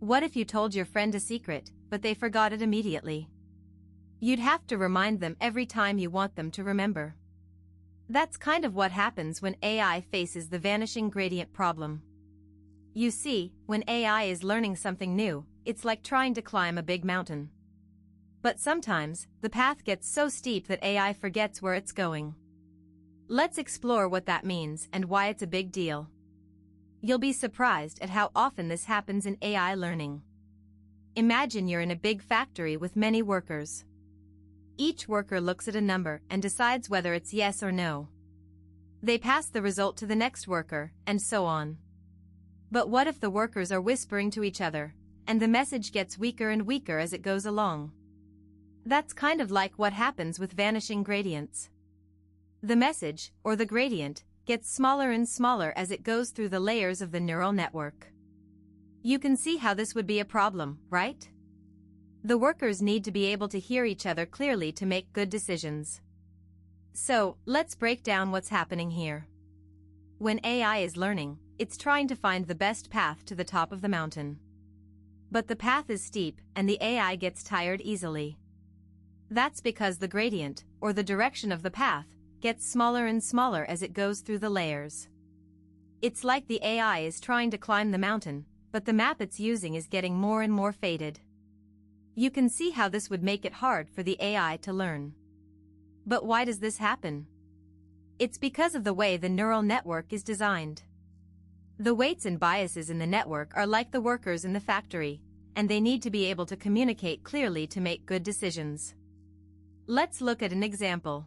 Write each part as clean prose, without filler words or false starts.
What if you told your friend a secret, but they forgot it immediately? You'd have to remind them every time you want them to remember. That's kind of what happens when AI faces the vanishing gradient problem. You see, when AI is learning something new, it's like trying to climb a big mountain. But sometimes, the path gets so steep that AI forgets where it's going. Let's explore what that means and why it's a big deal. You'll be surprised at how often this happens in AI learning. Imagine you're in a big factory with many workers. Each worker looks at a number and decides whether it's yes or no. They pass the result to the next worker, and so on. But what if the workers are whispering to each other, and the message gets weaker and weaker as it goes along? That's kind of like what happens with vanishing gradients. The message, or the gradient, gets smaller and smaller as it goes through the layers of the neural network. You can see how this would be a problem, right? The workers need to be able to hear each other clearly to make good decisions. So, let's break down what's happening here. When AI is learning, it's trying to find the best path to the top of the mountain. But the path is steep, and the AI gets tired easily. That's because the gradient, or the direction of the path, gets smaller and smaller as it goes through the layers. It's like the AI is trying to climb the mountain, but the map it's using is getting more and more faded. You can see how this would make it hard for the AI to learn. But why does this happen? It's because of the way the neural network is designed. The weights and biases in the network are like the workers in the factory, and they need to be able to communicate clearly to make good decisions. Let's look at an example.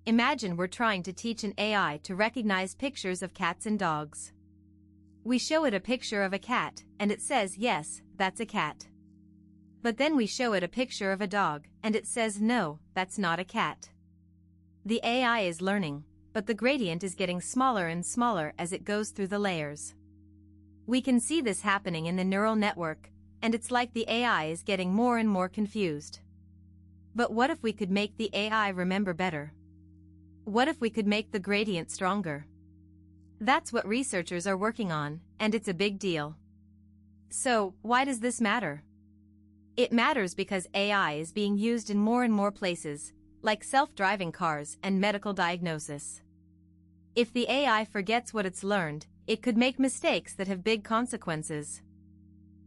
Imagine we're trying to teach an AI to recognize pictures of cats and dogs. We show it a picture of a cat, and it says yes, that's a cat. But then we show it a picture of a dog, and it says no, that's not a cat. The AI is learning, but the gradient is getting smaller and smaller as it goes through the layers. We can see this happening in the neural network, and it's like the AI is getting more and more confused. But what if we could make the AI remember better? What if we could make the gradient stronger? That's what researchers are working on, and it's a big deal. So, why does this matter? It matters because AI is being used in more and more places, like self-driving cars and medical diagnosis. If the AI forgets what it's learned, it could make mistakes that have big consequences.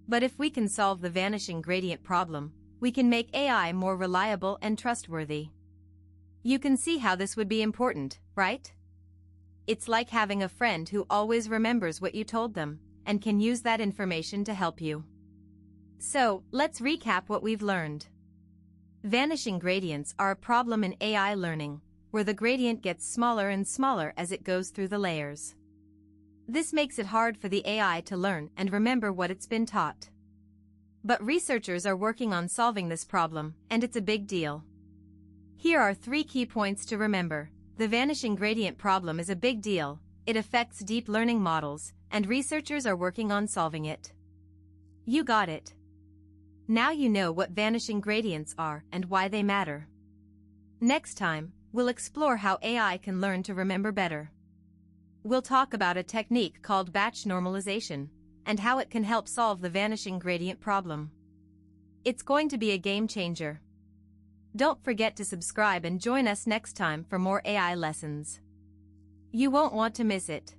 But if we can solve the vanishing gradient problem, we can make AI more reliable and trustworthy. You can see how this would be important, right? It's like having a friend who always remembers what you told them, and can use that information to help you. So, let's recap what we've learned. Vanishing gradients are a problem in AI learning, where the gradient gets smaller and smaller as it goes through the layers. This makes it hard for the AI to learn and remember what it's been taught. But researchers are working on solving this problem, and it's a big deal. Here are 3 key points to remember. The vanishing gradient problem is a big deal, it affects deep learning models, and researchers are working on solving it. You got it. Now you know what vanishing gradients are and why they matter. Next time, we'll explore how AI can learn to remember better. We'll talk about a technique called batch normalization, and how it can help solve the vanishing gradient problem. It's going to be a game changer. Don't forget to subscribe and join us next time for more AI lessons. You won't want to miss it.